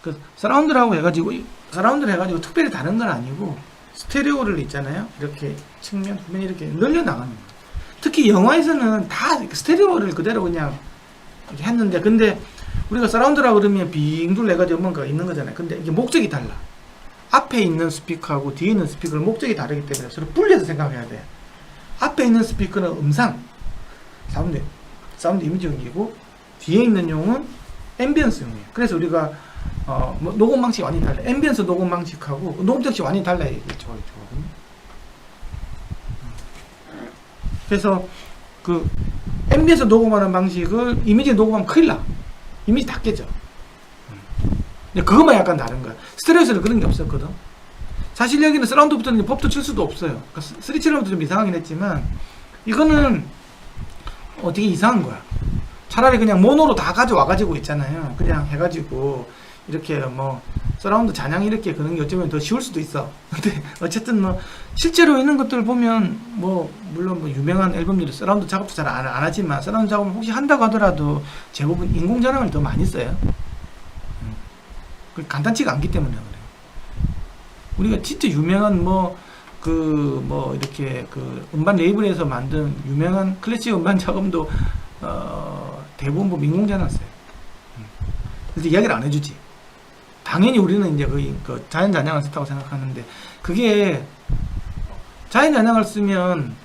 그 서라운드라고 해가지고 서라운드를 해가지고 특별히 다른 건 아니고 스테레오를 있잖아요. 이렇게 측면, 후면 이렇게 늘려 나가는 거예요. 특히 영화에서는 다 스테레오를 그대로 그냥 이렇게 했는데, 근데 우리가 서라운드라고 그러면 빙 둘러가지고 뭔가 있는 거잖아요. 근데 이게 목적이 달라. 앞에 있는 스피커하고 뒤에 있는 스피커는 목적이 다르기 때문에 서로 분리해서 생각해야 돼. 앞에 있는 스피커는 음상, 사운드 이미지용이고, 뒤에 있는 용은 앰비언스용이에요. 그래서 우리가 뭐 녹음 방식이 완전히 달라. 앰비언스 녹음 방식하고 녹음 방식이 완전히 달라요. 이게 좋아하거든요. 그래서 그 앰비언스 녹음하는 방식을 이미지 녹음하면 큰일 나. 이미지 다 깨져. 근데 그것만 약간 다른 거야. 스테레오에서는 그런 게 없었거든. 사실 여기는 서라운드부터는 법도 칠 수도 없어요. 그러니까 375도 좀 이상하긴 했지만 이거는 되게 이상한 거야. 차라리 그냥 모노로 다 가져와가지고 있잖아요. 그냥 해가지고 이렇게 뭐 서라운드 잔향 이렇게 그런 게 어쩌면 더 쉬울 수도 있어. 근데 어쨌든 뭐 실제로 있는 것들 보면 뭐 물론 뭐 유명한 앨범들이 서라운드 작업도 잘 안 하지만 서라운드 작업을 혹시 한다고 하더라도 대부분 인공 잔향을 더 많이 써요. 간단치가 않기 때문에 그래요. 우리가 진짜 유명한 이렇게 그 음반 레이블에서 만든 유명한 클래식 음반 작업도 대부분 뭐 인공 잔향 써요. 그래서 이야기를 안 해주지. 당연히 우리는 이제 그 자연 잔향을 썼다고 생각하는데, 그게 자연 잔향을 쓰면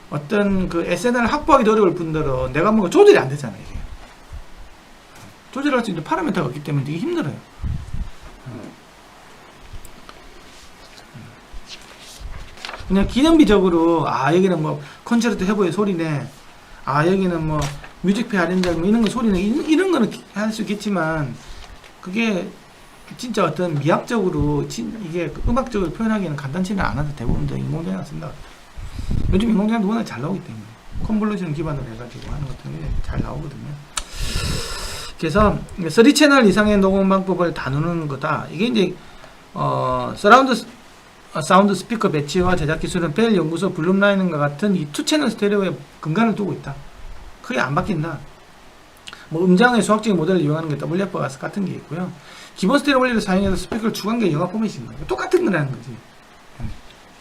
어떤 그 SNR을 확보하기도 어려울 뿐더러 내가 뭔가 조절이 안 되잖아요. 이게 조절할 수 있는 파라미터가 없기 때문에 되게 힘들어요. 그냥 기념비적으로 여기는 뭐 콘체르토 해보의 소리네, 여기는 뭐 뮤직페어 아렌저 뭐 이런 거 소리네, 이런 거는 할 수 있겠지만 그게 진짜 어떤 미학적으로 이게 음악적으로 표현하기에는 간단치는 않아서 대부분 다 인공지능을 쓴다. 요즘 인공지능도 워낙 잘 나오기 때문에 컨볼루션 기반으로 해가지고 하는 것들이 잘 나오거든요. 그래서 3채널 이상의 녹음 방법을 다루는 거다. 이게 이제 서라운드 사운드 스피커 배치와 제작 기술은 벨 연구소 블룸라이너과 같은 이 2채널 스테레오에 근간을 두고 있다. 크게 안 바뀐다. 뭐 음장의 수학적인 모델을 이용하는 게 WF 같은 게 있고요. 기본 스테레오 원리를 사용해서 스피커를 추가한 게 영화 포맷인 거예요. 똑같은 거라는 거지.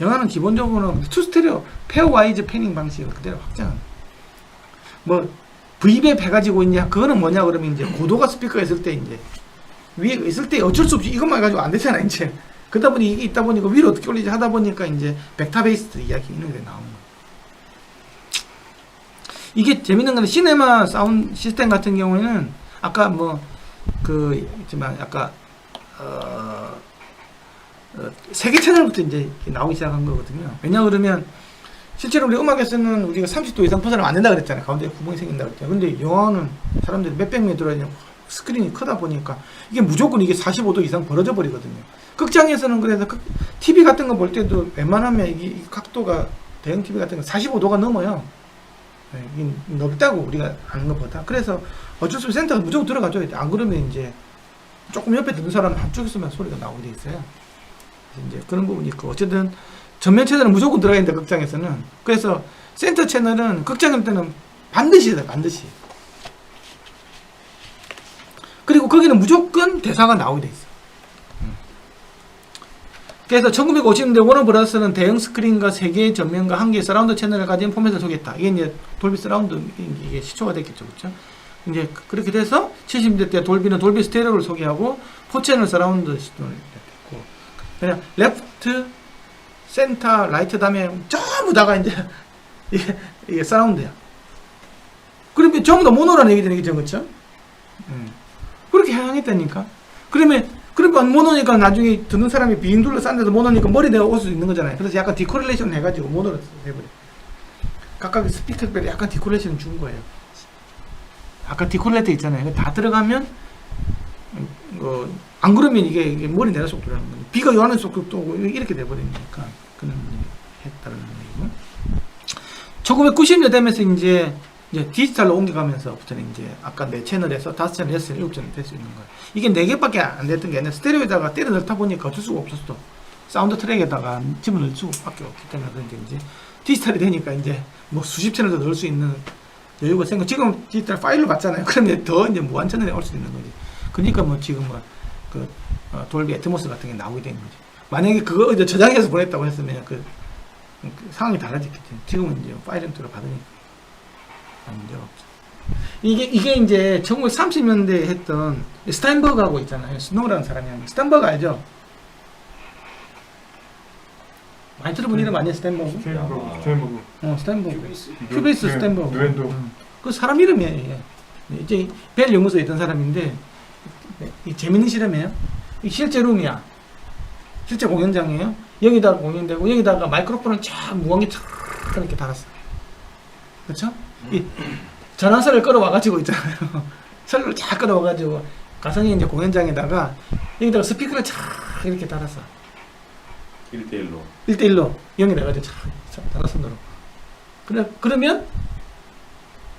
영화는 기본적으로 2스테레오 페어와이즈 패닝 방식을 그대로 확장한. 뭐 V맵 해가지고 이제 그거는 뭐냐 그러면 이제 고도가 스피커가 있을 때 이제 위에 있을 때 어쩔 수 없이 이것만 가지고 안 되잖아 이제. 그러다 보니 이게 있다 보니까 위로 어떻게 올리지 하다 보니까 이제 벡터 베이스드 이야기 있는 게 나오는 거예요. 이게 재밌는 건 시네마 사운드 시스템 같은 경우에는 아까 있지만 아까 3개 채널부터 이제 나오기 시작한 거거든요. 왜냐 그러면 실제로 우리 음악에서는 우리가 30도 이상 퍼져나가면 안 된다 그랬잖아요. 가운데 구멍이 생긴다 그랬잖아요. 근데 영화는 사람들이 몇백 명 들어있는 스크린이 크다 보니까 이게 무조건 이게 45도 이상 벌어져 버리거든요. 극장에서는 그래서 TV 같은 거 볼 때도 웬만하면 이 각도가 대형 TV 같은 거 45도가 넘어요. 이게 넓다고 우리가 아는 것보다. 그래서 어쩔 수 없이 센터가 무조건 들어가줘야 돼. 안 그러면 이제 조금 옆에 듣는 사람 한쪽에서만 소리가 나오게 돼 있어요. 이제 그런 부분이 있고, 어쨌든 전면 채널은 무조건 들어가야 된다 극장에서는. 그래서 센터 채널은 극장일 때는 반드시 해야 돼, 반드시. 그리고 거기는 무조건 대사가 나오게 돼 있어. 그래서 1950년대 워너브라더스는 대형 스크린과 3개의 전면과 1개의 서라운드 채널을 가진 포맷을 소개했다. 이게 이제 돌비 서라운드 이게 시초가 됐겠죠, 그렇죠? 이제 그렇게 돼서 70년대 때 돌비는 돌비 스테레오를 소개하고 4채널 서라운드 시도를 했고, 그냥 레프트, 센터, 라이트 다음에 전부 다가 이제 이게 서라운드야. 그러면 전부 다 모노라는 얘기 되는 거죠, 그렇죠? 그렇게 향했다니까. 그러면 모노니까 나중에 듣는 사람이 빙 둘러싼 데도 모노니까 머리 내가 올 수 있는 거잖아요. 그래서 약간 디코렐레이션 해가지고 모노로 해버려. 각각의 스피커별로 약간 디코렐레이션 준 거예요. 아까 디코렐레이터 있잖아요. 다 들어가면 안 그러면 이게 머리 내가 속도라는 거예요. 비가 요하는 속도도 이렇게 돼버리니까 그런 일이 했다는 얘기고. 1990년대 되면서 이제 디지털로 옮겨가면서부터는 이제 아까 4채널에서 5채널, 6채널, 7채널 될 수 있는 거예요. 이게 4개밖에 안 됐던 게 아니라 스테레오에다가 때려 넣다 보니까 어쩔 수가 없었어. 사운드 트랙에다가 집어넣을 수밖에 없기 때문에 이제 디지털이 되니까 이제 뭐 수십 채널도 넣을 수 있는 여유가 생겨. 지금 디지털 파일로 받잖아요. 그러면 더 이제 무한 채널에 올 수 있는 거지. 그러니까 뭐 지금 뭐 그 돌비 애트모스 같은 게 나오게 되는 거지. 만약에 그거 이제 저장해서 보냈다고 했으면 그 상황이 달라졌겠지. 지금은 이제 파일 렌트로 받으니까 문제가 없죠. 이게 이제 1930년대에 했던 스타인버그하고 있잖아요. 스노우라는 사람이 하는 스타인버그 알죠? 많이 들어본 이름 아니야, 스타인버그? 스탠버그. 스타인버그. 큐베이스 스타인버그. 누엔도. 그 사람 이름이에요. 이제 벨 연구소에 있던 사람인데 이 재밌는 실험이에요. 이 실제 룸이야. 실제 공연장이에요. 여기다가 공연되고 여기다가 마이크로폰을 쫙 무광기 쫙 이렇게 달았어. 그렇죠? 이 전화선을 끌어와가지고 있잖아요. 선을 쫙 끌어와가지고 가상의 이제 공연장에다가 여기다가 스피커를 쫙 이렇게 달았어. 1대1로 1대1로 연결해가지고 쫙 달았어. 그러면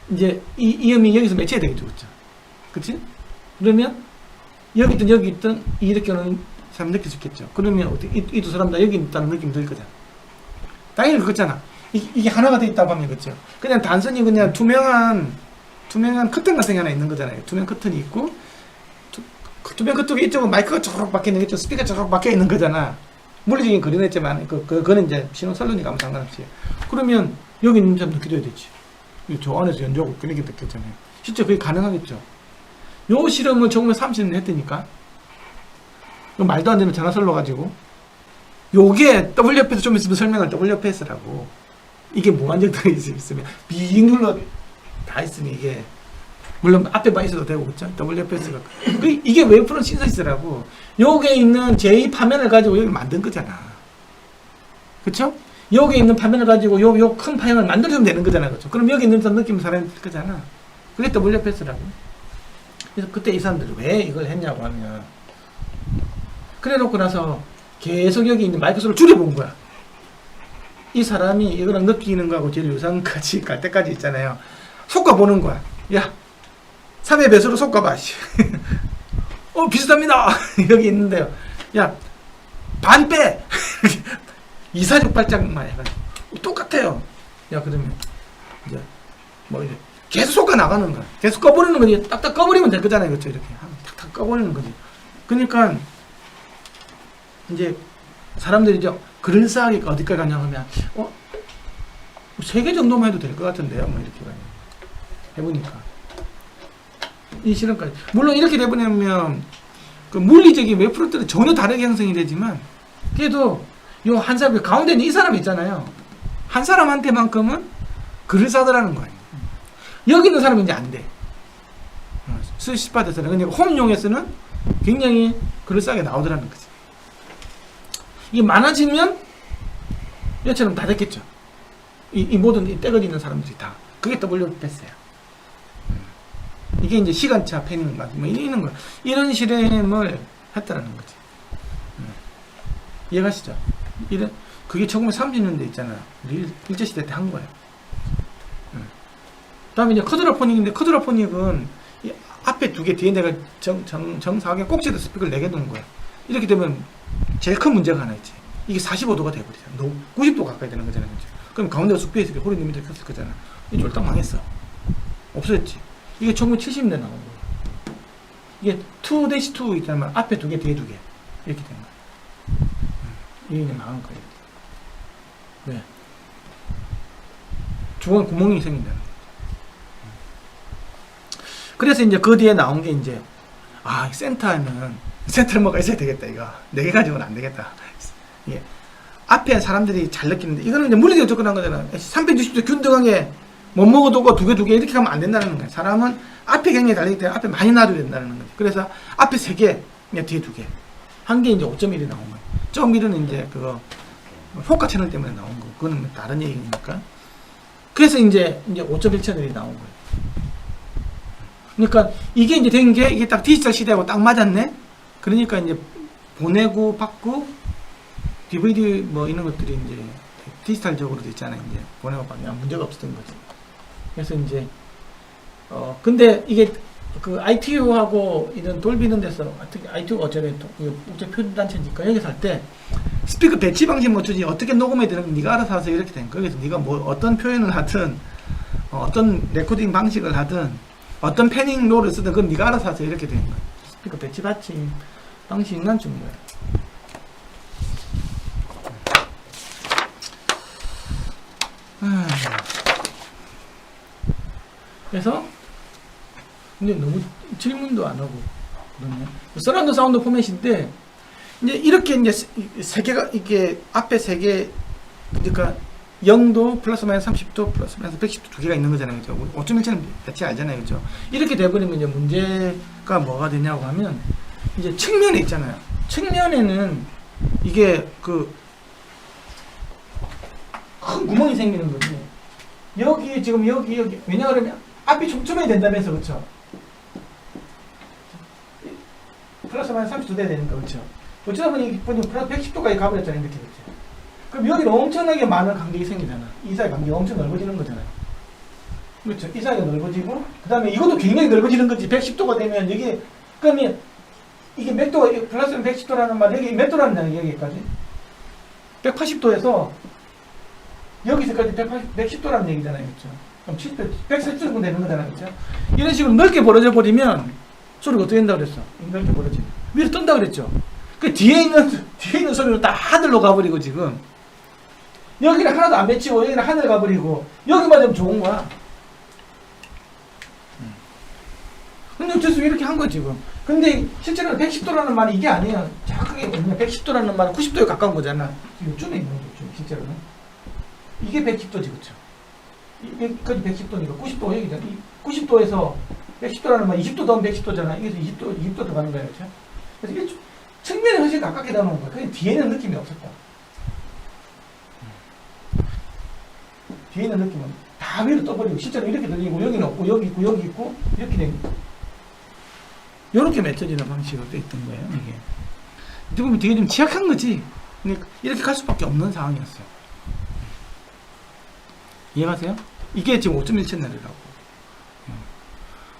이제 이 음이 여기서 매체가 되겠죠, 그렇죠? 그렇지? 그러면 여기 있든 이렇게 오는 사람 느낄 수 있겠죠. 그러면 어떻게 이 두 사람 다 여기 있다는 느낌이 들 거잖아. 당연히 그렇잖아. 이게 하나가 돼 있다고 하면 그렇죠. 그냥 단순히 그냥 투명한 커튼 같은 게 하나 있는 거잖아요. 투명 커튼이 있고 투명 커튼이 이쪽은 마이크가 쭉 박혀 있는 게 이쪽 스피커가 쭉 박혀 있는 거잖아. 물리적인 그려냈지만 그거는 이제 신호 설론이가 아무 상관없이. 그러면 여기 있는 사람 느껴줘야 되지. 저 안에서 연주하고 그렇게 느꼈잖아요. 실제 그게 가능하겠죠. 요 실험을 1930년에 했다니까. 말도 안 되는 전화설로 가지고 요게 WFS 좀 있으면 설명할 WFS라고. 이게 무한정 들어있으면 빙눌러 다 있으니 이게 물론 앞에만 있어도 되고 그렇죠? WFS가 이게 웨이프론 신서시스라고. 요게 있는 제2 파면을 가지고 여기 만든 거잖아. 그렇죠? 여기 있는 파면을 가지고 요 큰 파형을 만들어주면 되는 거잖아. 그렇죠? 그럼 여기 있는 사람 느끼는 사람이 들 거잖아. 그게 WFS라고. 그래서 그때 이 사람들이 왜 이걸 했냐고 하면 그래 놓고 나서 계속 여기 있는 마이크 소리를 줄여본 거야. 이 사람이 이거랑 느끼는 거하고 제일 유사한까지 갈 때까지 있잖아요. 섞어보는 거야. 야, 3의 배수로 섞어봐. 비슷합니다. 여기 있는데요. 야, 반 빼. 2, 4, 6, 8장만 해가지고. 똑같아요. 야, 그러면 이제 뭐 이제 계속 섞어 나가는 거야. 계속 꺼버리는 거지. 딱딱 꺼버리면 될 거잖아요. 그렇죠? 이렇게 탁탁 꺼버리는 거지. 그러니까 이제 사람들이 이제 그럴싸하게 어디까지 가냐 하면 3개 정도만 해도 될 것 같은데요. 뭐 이렇게 해보니까 이 실험까지 물론 이렇게 돼버리면 그 물리적인 웨프론트는 전혀 다르게 형성이 되지만 그래도 요 한 사람 가운데 있는 이 사람 있잖아요. 한 사람한테만큼은 그럴싸하더라는 거예요. 여기 있는 사람은 이제 안 돼. 스시팟에서는 그러니까 홈용에서는 굉장히 그럴싸하게 나오더라는 거지. 이게 많아지면 얘처럼 다 됐겠죠. 이 모든 이 떼거지 있는 사람들이 다. 그게 WPS야. 이게 이제 시간차 패닝 뭐 이런 거 이런 실험을 했다라는 거지. 이해가시죠? 그게 1930년대 있잖아요. 일제시대 때 한 거예요. 다음에 이제 커드라포닉인데 커드라포닉은 이 앞에 2개 뒤에 내가 정사하게 꼭지도 스피커를 4개 놓은 거야. 이렇게 되면 제일 큰 문제가 하나 있지. 이게 45도가 돼버리잖아. 90도 가까이 되는 거잖아요. 그렇죠? 그럼 가운데가 쑥비어 있을 때 호리 리미터 켰을 거잖아. 이 쫄딱 망했어. 없어졌지. 이게 1970년대 나온 거야. 이게 2-2 있잖아. 앞에 2개, 뒤에 2개. 이렇게 된 거야. 이게 이제 망한 거예요. 왜? 주변에 구멍이 생긴다는 거야. 그래서 이제 그 뒤에 나온 게 이제 센터를 뭐가 있어야 되겠다. 이거 4개 가지고는 안 되겠다. 예. 앞에 사람들이 잘 느끼는데 이거는 이제 물리적으로 접근한 거잖아. 360도 균등하게 못 먹어도 2개 이렇게 가면 안 된다는 거야. 사람은 앞에 굉장히 달리기 때문에 앞에 많이 놔줘야 된다는 거지. 그래서 앞에 3개, 뒤에 2개. 한 개 이제 5.1이 나온 거야. 5.1은 이제 그거 효과 채널 때문에 나온 거. 그거는 다른 얘기니까. 그래서 이제 5.1 채널이 나온 거예요. 그러니까 이게 이제 된 게 이게 딱 디지털 시대하고 딱 맞았네. 그러니까 이제 보내고 받고 DVD 뭐 이런 것들이 이제 디지털적으로도 있잖아요. 이제 보내고 받으면 문제가 없었던 거지. 그래서 이제 근데 이게 그 ITU하고 이런 돌비 있는 데서 어떻게 ITU가 어쩌래 국제 표준단체니까 여기서 할 때 스피커 배치 방식 뭐 주지 어떻게 녹음해야 되는 건 네가 알아서 하세요 이렇게 된 거야. 그래서 네가 뭐 어떤 표현을 하든 어떤 레코딩 방식을 하든 어떤 패닝 롤을 쓰든 그건 네가 알아서 하세요 이렇게 된 거야. 스피커 배치 받침 당시 인난증 거예요. 그래서 근데 너무 질문도 안 하고 그러네. 서라운드 사운드 포맷인데 이제 이렇게 이제 세 개가 이게 앞에 세 개 그러니까 0도 플러스 마이너스 30도 플러스 마이너스 110도 두 개가 있는 거잖아요. 그죠? 5.1처럼 같이 알잖아요. 그죠? 이렇게 돼버리면 이제 문제가 뭐가 되냐고 하면 이제 측면에 있잖아요. 측면에는 이게 그 큰 구멍이 생기는 거지. 여기 지금 여기 왜냐 그러면 앞이 촘촘해야 된다면서 그렇죠? 플러스 마이너스 30도 돼야 되니까 그렇죠? 어쩌다 보니 플러스 110도까지 가버렸잖아요. 이렇게 그렇죠? 그럼 여기는 엄청나게 많은 간격이 생기잖아. 이 사이 간격이 엄청 넓어지는 거잖아요. 그렇죠? 이 사이가 넓어지고 그 다음에 이것도 굉장히 넓어지는 거지. 110도가 되면 여기 그러면 이게 몇 도가 플러스 110도라는 말 여기 몇 도라는 얘기 여기까지 180도에서 여기서까지 110도라는 얘기잖아요. 그렇죠? 그럼 140도 정도 되는 거잖아요. 그렇죠? 이런 식으로 넓게 벌어져 버리면 소리가 어떻게 된다고 그랬어? 넓게 벌어지면 위로 뜬다 그랬죠? 그 뒤에 있는 소리는 다 하늘로 가버리고 지금 여기는 하나도 안 맺히고 여기는 하늘 가버리고 여기만 좀 좋은 거야. 근데 어쩔 수 없이 이렇게 한 거야 지금. 근데 실제로는 110도라는 말이 이게 아니에요. 정확하게 보면 110도라는 말은 90도에 가까운 거잖아. 요즘에 있는 거죠 실제로는. 이게 110도지 그쵸? 여기까지 110도니까 90도가 여기잖아. 90도에서 110도라는 말 20도 더하면 110도잖아. 이게 20도 들어가는 거야 그쵸? 그래서 이게 측면에 훨씬 가깝게 나오는 거야. 근데 뒤에는 느낌이 없었다. 뒤에는 느낌은 다 위로 떠버리고 실제로 이렇게 들리고 여기는 없고 여기 있고 여기 있고 이렇게 된 거야. 이렇게 맺혀지는 방식으로 돼 있던 거예요. 이게 어떻게 보면 되게 좀 취약한 거지. 근데 이렇게 갈 수밖에 없는 상황이었어요. 이해가세요? 이게 지금 5.1채널이라고.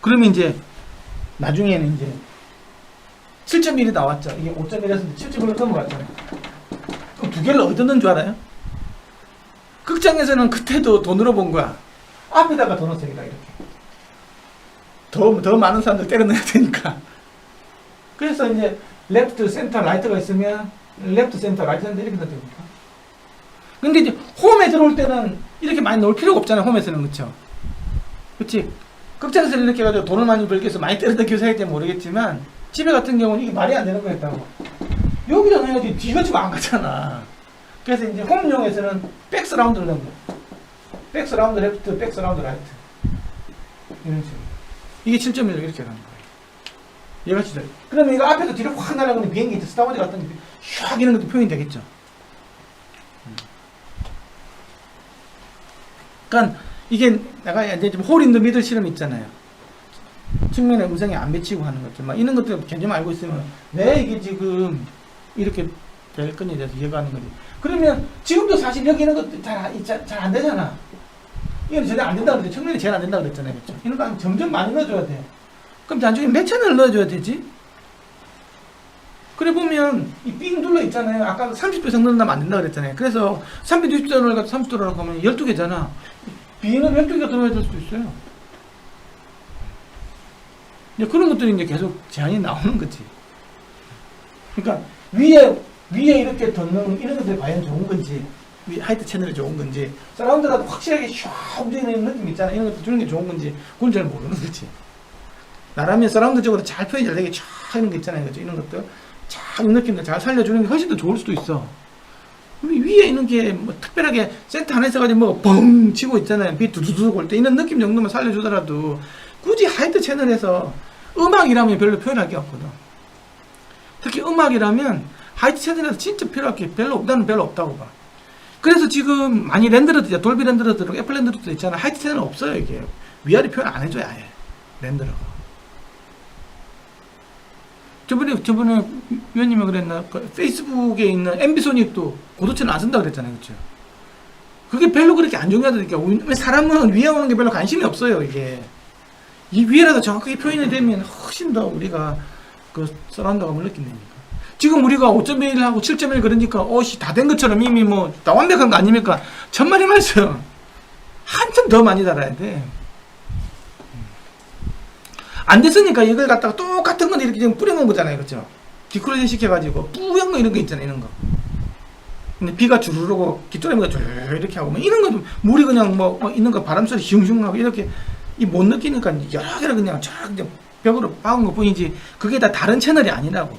그러면 이제 나중에는 이제 7.1이 나왔죠. 이게 5.1에서 7.1로 넘어갔잖아요. 그럼 두 개를 어디 넣는 줄 알아요? 극장에서는 그때도 돈으로 본 거야. 앞에다가 더 넣었어요. 이렇게. 더 많은 사람들 때려 넣어야 되니까. 그래서 이제 레프트, 센터, 라이트가 있으면 레프트, 센터, 라이트 센터 이렇게 넣어야 되니까. 근데 이제 홈에 들어올 때는 이렇게 많이 넣을 필요가 없잖아요. 홈에서는 그쵸? 그치? 극장에서 이렇게 해가지고 돈을 많이 벌기 위해서 많이 때려 넣기 위해서 할지 모르겠지만 집에 같은 경우는 이게 말이 안 되는 거였다고. 여기다 넣어야지 뒤가 지금 안 가잖아. 그래서 이제 홈용에서는 백스라운드를 넣은 거야. 백스라운드 레프트, 백스라운드 라이트. 이런 식으로. 이게 7.1로 이렇게 가는 거예요. 얘가 진짜. 그러면 이거 앞에서 뒤로 확 날아가는 비행기, 스타워즈 같은 게 슉 이런 것도 표현이 되겠죠. 그러니까 이게 내가 이제 좀 홀 인 더 미들 실험 있잖아요. 측면에 음성이 안 맺히고 하는 것들, 막 이런 것들 견좀 알고 있으면 왜 이게 지금 이렇게 될 건지에 대해서 이해가 하는 거지. 그러면 지금도 사실 여기 있는 것도 잘 안 되잖아. 이건 전혀 안 된다고 그랬죠. 측면이 제일 안 된다고 그랬잖아요. 그렇죠? 이런 거 점점 많이 넣어줘야 돼. 그럼 나중에 몇 채널 넣어줘야 되지? 그래 보면 이 삥 둘러 있잖아요. 아까 30도 이상 넣는다면 안 된다고 그랬잖아요. 그래서 360도를 갖고 30도로 가면 12개잖아. B는 12개가 들어야 될 수도 있어요. 이제 그런 것들이 이제 계속 제한이 나오는 거지. 그러니까 위에 이렇게 덮는 이런 것들이 과연 좋은 건지, 하이트 채널이 좋은 건지, 사람들한테 확실하게 슉 움직이는 느낌 있잖아. 이런 것들 주는 게 좋은 건지, 그건 잘 모르는 거지. 나라면 사람들적으로 잘 표현이 잘 되게 쫙 하는 거 있잖아요. 그죠? 이런 것들. 쫙 느낌들 잘 살려주는 게 훨씬 더 좋을 수도 있어. 위에 있는 게 뭐 특별하게 센터 안에 있어가지고 뭐 뻥 치고 있잖아요. 빛 두두두 올 때 이런 느낌 정도만 살려주더라도 굳이 하이트 채널에서 음악이라면 별로 표현할 게 없거든. 특히 음악이라면 하이트 채널에서 진짜 필요할 게 나는 별로 없다고 봐. 그래서 지금 많이 렌더러드, 돌비 렌더러드, 애플 렌더러드 있잖아. 하이트 채널 없어요. 이게 위아래 표현 안 해줘야 해. 렌더러가. 저번에 위원님이 그랬나? 그 페이스북에 있는 MB소닉도 고도체는 안 쓴다 그랬잖아요. 그쵸? 그게 별로 그렇게 안 중요하다니까. 왜 사람은 위에 오는 게 별로 관심이 없어요, 이게. 이 위에라도 정확하게 표현이 되면 훨씬 더 우리가 그 서라운드감을 느낀다니까. 지금 우리가 5.1하고 7.1 그러니까, 다 된 것처럼 이미 뭐, 다 완벽한 거 아닙니까? 천만의 말씀. 한참 더 많이 달아야 돼. 안 됐으니까 이걸 갖다가 똑같은 건 이렇게 지금 뿌려놓은 거잖아요. 그렇죠? 디크로젠 시켜가지고 뿌연 거 이런 거 있잖아, 이런 거. 근데 비가 주르르 오고 깃조레미가 쭉 이렇게 하고 뭐 이런 거 좀 물이 그냥 뭐 있는 거 바람 소리 슝슝 하고 이렇게 이 못 느끼니까 여러 개를 그냥 쫙 이제 벽으로 박은 것 뿐이지 그게 다 다른 채널이 아니라고.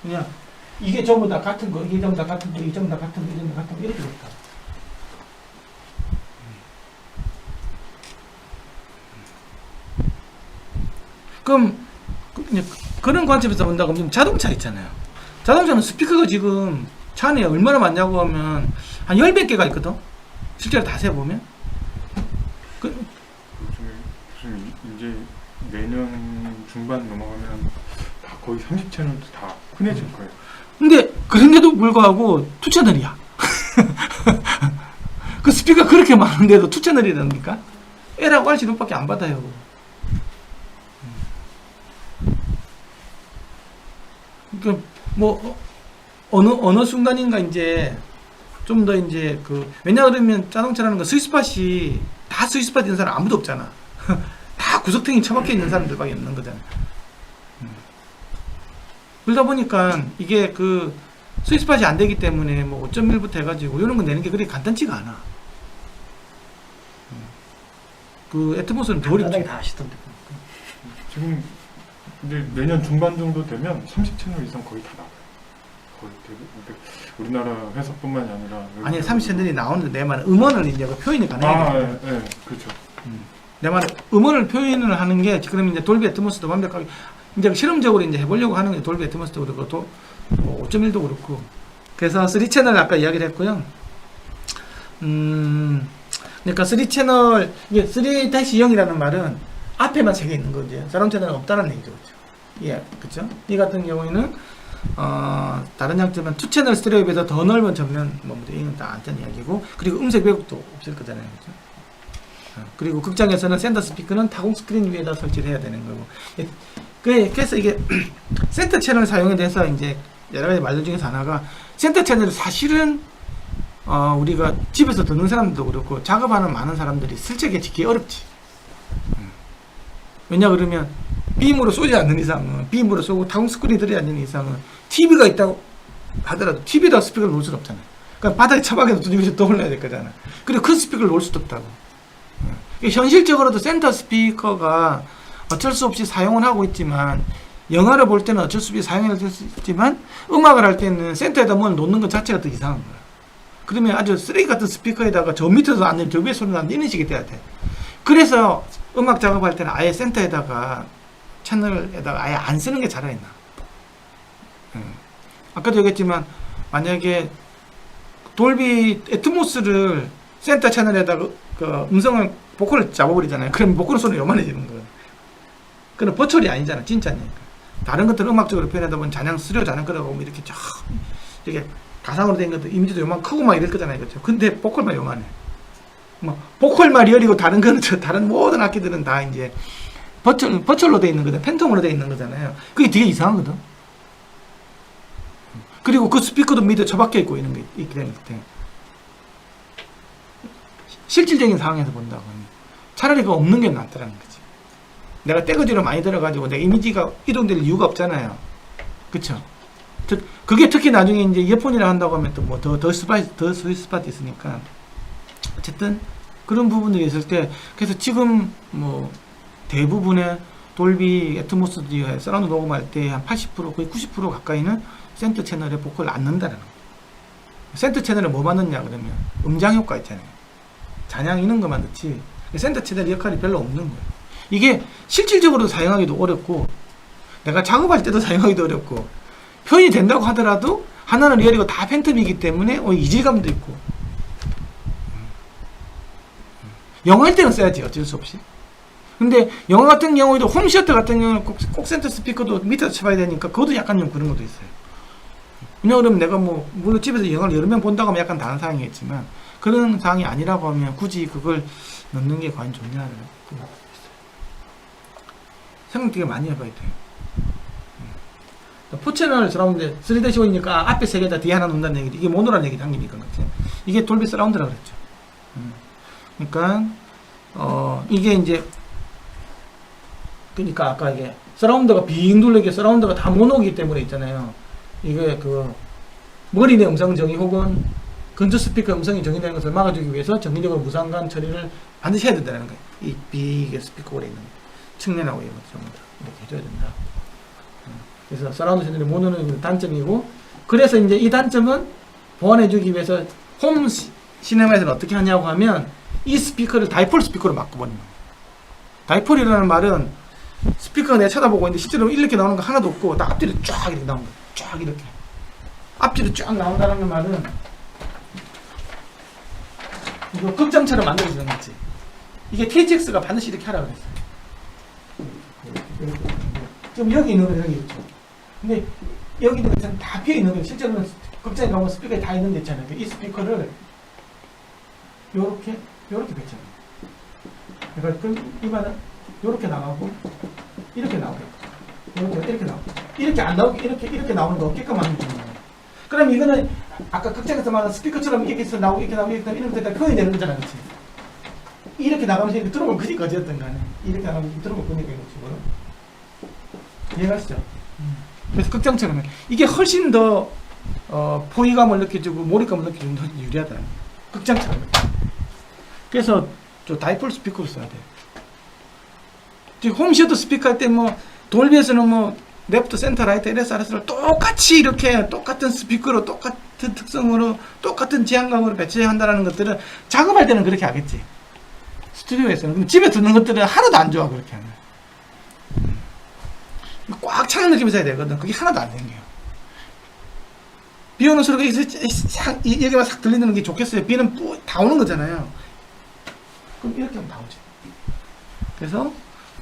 그냥 이게 전부 다 같은 거, 이게 전부 다 같은 거, 이게 전부 다 같은 거, 이게 전부 다 같은 거 이렇게 됐다. 그럼 그런 관점에서 본다고 하면 자동차 있잖아요. 자동차는 스피커가 지금 차 안에 얼마나 많냐고 하면 한 10몇 개가 있거든. 실제로 다 세보면. 무슨 이제 내년 중반 넘어가면 다 거의 30채널도 다 흔해질 거예요. 근데 그런데도 불구하고 2채널이야. 그 스피커가 그렇게 많은데도 2채널이라니까? L하고 R 지급밖에 안 받아요. 그 뭐 어느 순간인가 이제 좀 더 이제 왜냐 그러면 자동차라는 건 스위스팟이 다 스위스팟 있는 사람 아무도 없잖아. 다 구석탱이 처박혀 있는 사람들밖에 없는 거잖아. 그러다 보니까 이게 스위스팟이 안 되기 때문에 뭐 5.1부터 해가지고 이런 거 내는 게 그렇게 간단치가 않아. 애트모스는 더 어렵지. 다 아시던데. 지금 이제 내년 중반 정도 되면 30채널 이상 거의 다 나와요. 거의 근데 우리나라 회사뿐만이 아니라 아니 30채널이 나오는데 내 말은 음원을 이제 표현이 가능하게. 네, 그렇죠. 내 말은 음원을 표현을 하는 게 그럼 이제 돌비 애트모스도 완벽하게 이제 실험적으로 이제 해보려고 하는 게 돌비 애트모스도 그렇고 뭐 5.1도 그렇고 그래서 3채널 아까 이야기를 했고요. 그러니까 3채널 이게 3-0이라는 말은 앞에만 3개 있는 거죠. 다른 채널은 없다는 얘기죠. 예, 그렇죠? 이 같은 경우에는 다른 장점은 2채널 스테레오에 비해서 더 넓은 전면 이건 다 안전 이야기고 그리고 음색 왜곡도 없을 거잖아요. 그렇죠? 그리고 극장에서는 센터 스피커는 타공 스크린 위에다 설치를 해야 되는 거고. 그래서 이게 센터 채널 사용에 대해서 이제 여러 가지 말들 중에서 하나가 센터 채널을 사실은 우리가 집에서 듣는 사람들도 그렇고 작업하는 많은 사람들이 슬쩍 지키기 어렵지. 왜냐 그러면 빔으로 쏘지 않는 이상은 빔으로 쏘고 타공 스크린이 들어야 하는 이상은 TV가 있다고 하더라도 TV에다 스피커를 놓을 수는 없잖아요. 그러니까 바닥에 처박아서 두드려서 떠올려야 될 거잖아. 그리고 큰 스피커를 놓을 수도 없다고. 현실적으로도 센터 스피커가 어쩔 수 없이 사용을 하고 있지만 영화를 볼 때는 어쩔 수 없이 사용을 할 수 있지만 음악을 할 때는 센터에다 뭘 놓는 것 자체가 더 이상한 거야. 그러면 아주 쓰레기 같은 스피커에다가 저 밑에서 안 되면 저 위에 소리가 안 되는 식이 돼야 돼. 그래서 음악 작업할 때는 아예 센터에다가 채널에다가 아예 안 쓰는 게 차라리 나. 아까도 얘기했지만 만약에 돌비 애트모스를 센터 채널에다가 음성을 보컬을 잡아버리잖아요. 그럼 보컬 소리가 요만해지는 거예요. 그건 버철이 아니잖아, 진짜니까. 다른 것들은 음악적으로 표현하다 보면 잔향 수료 잔향 그러고 이렇게 쫙 이렇게 가상으로 된 것도 이미지도 요만 크고 막 이럴 거잖아요, 그렇죠? 근데 보컬만 요만해. 뭐 보컬만 리얼이고 다른 거는 다른 모든 악기들은 다 이제 버철로 돼 있는 거잖아요. 팬텀으로 돼 있는 거잖아요. 그게 되게 이상하거든. 그리고 그 스피커도 밑에 처박혀 있고 이런 게 있기 때문에 실질적인 상황에서 본다고 하면 차라리 그 없는 게 낫다라는 거지. 내가 떼거지로 많이 들어가지고 내 이미지가 이동될 이유가 없잖아요. 그쵸? 그게 특히 나중에 이제 이어폰이라 한다고 하면 또 뭐 더 스윗 스팟이 있으니까 어쨌든 그런 부분들이 있을 때 그래서 지금 뭐 대부분의 돌비 애트모스디오에 사운드 녹음할 때 한 80% 거의 90% 가까이는 센터 채널에 보컬을 안 넣는다는 거예요. 센터 채널에 뭐 넣느냐 그러면 음장 효과 있잖아요. 잔향 이런 것만 넣지 센터 채널 역할이 별로 없는 거예요. 이게 실질적으로 사용하기도 어렵고 내가 작업할 때도 사용하기도 어렵고 표현이 된다고 하더라도 하나는 리얼이고 다 팬텀이기 때문에 이질감도 있고 영화할 때는 써야지 어쩔 수 없이. 근데 영화 같은 경우에도 홈시어터 같은 경우는 꼭 센터 스피커도 밑에서 쳐봐야 되니까 그것도 약간 좀 그런 것도 있어요. 왜냐면 내가 뭐 물론 집에서 영화를 여러 명 본다고 하면 약간 다른 상황이겠지만 그런 상황이 아니라고 하면 굳이 그걸 넣는 게 과연 좋냐는 생각 되게 많이 해봐야 돼요. 4채널 서라운드 3-5이니까 앞에 3개다 뒤에 하나 놓는다는 얘기, 이게 모노라는 얘기 당기니까 그렇지. 이게 돌비 서라운드라고 그랬죠. 그러니까 이게 이제 그러니까 아까 이게 서라운드가 빙 둘러게 서라운드가 다 모노기 때문에 있잖아요. 이게 그 머리 내 음성 정의 혹은 근처 스피커 음성이 정의되는 것을 막아주기 위해서 정기적으로 무상관 처리를 반드시 해야 된다는 거예요. 이 비계 스피커홀에 있는 측면하고 이런 것 전부 다 이렇게 해줘야 된다. 그래서 서라운드 채널의 모노는 단점이고, 그래서 이제 이 단점은 보완해주기 위해서 홈 시네마에서는 어떻게 하냐고 하면 이 스피커를 다이폴 스피커로 바꿔버리는 거예요. 다이폴이라는 말은 스피커가 내가 쳐다보고 있는데 실제로 이렇게 나오는 거 하나도 없고 딱 앞뒤로 쫙 이렇게 나오는 거예요. 쫙 이렇게 앞뒤로 쫙 나온다는 그 말은 이거 극장처럼 만들어주는 거지. 이게 THX가 반드시 이렇게 하라고 그랬어요. 지금 여기 있는 건 이런 게 있죠. 근데 여기 있는 것은 다 비어 있는 거예요. 실제로는 극장에 가면 스피커에 다 있는 데 있잖아요. 이 스피커를 요렇게 배치하는 거예요. 그러니까 이 말은 요렇게 나가고 이렇게 나오고 이렇게 나오고 이렇게 안 나오게 이렇게 나오는 거 없게끔 만들어주는 거예요. 그럼 이거는 아까 극장에서 말한 스피커처럼 이렇게 해서 나오고 이렇게 나오고 이렇게 나오고 이렇게 다 표현이 되는 거잖아, 그렇지? 이렇게 나가면서 이렇게 들어오면 그지 거지였던 거 아니야? 이렇게 나가면 들어오면 그니까 이거지. 이해가시죠? 그래서 극장처럼 이게 훨씬 더 포위감을 느껴주고 몰입감을 느껴주는 더 유리하다. 극장처럼. 그래서 저 다이폴 스피커로 써야 돼요. 지금 홈시어터 스피커 할 때 뭐 돌비에서는 뭐 레프트, 센터, 라이트, LS, RS를 똑같이 이렇게 똑같은 스피커로 똑같은 특성으로 똑같은 지향감으로 배치한다는 것들은 작업할 때는 그렇게 하겠지. 스튜디오에서는. 근데 집에 듣는 것들은 하나도 안 좋아, 그렇게 하면. 꽉 차는 느낌이 있어야 되거든. 그게 하나도 안 생겨요. 비 오는 소리가 여기만 싹 들리는 게 좋겠어요. 비는 다 오는 거잖아요. 그럼 이렇게 하면 다 오지. 그래서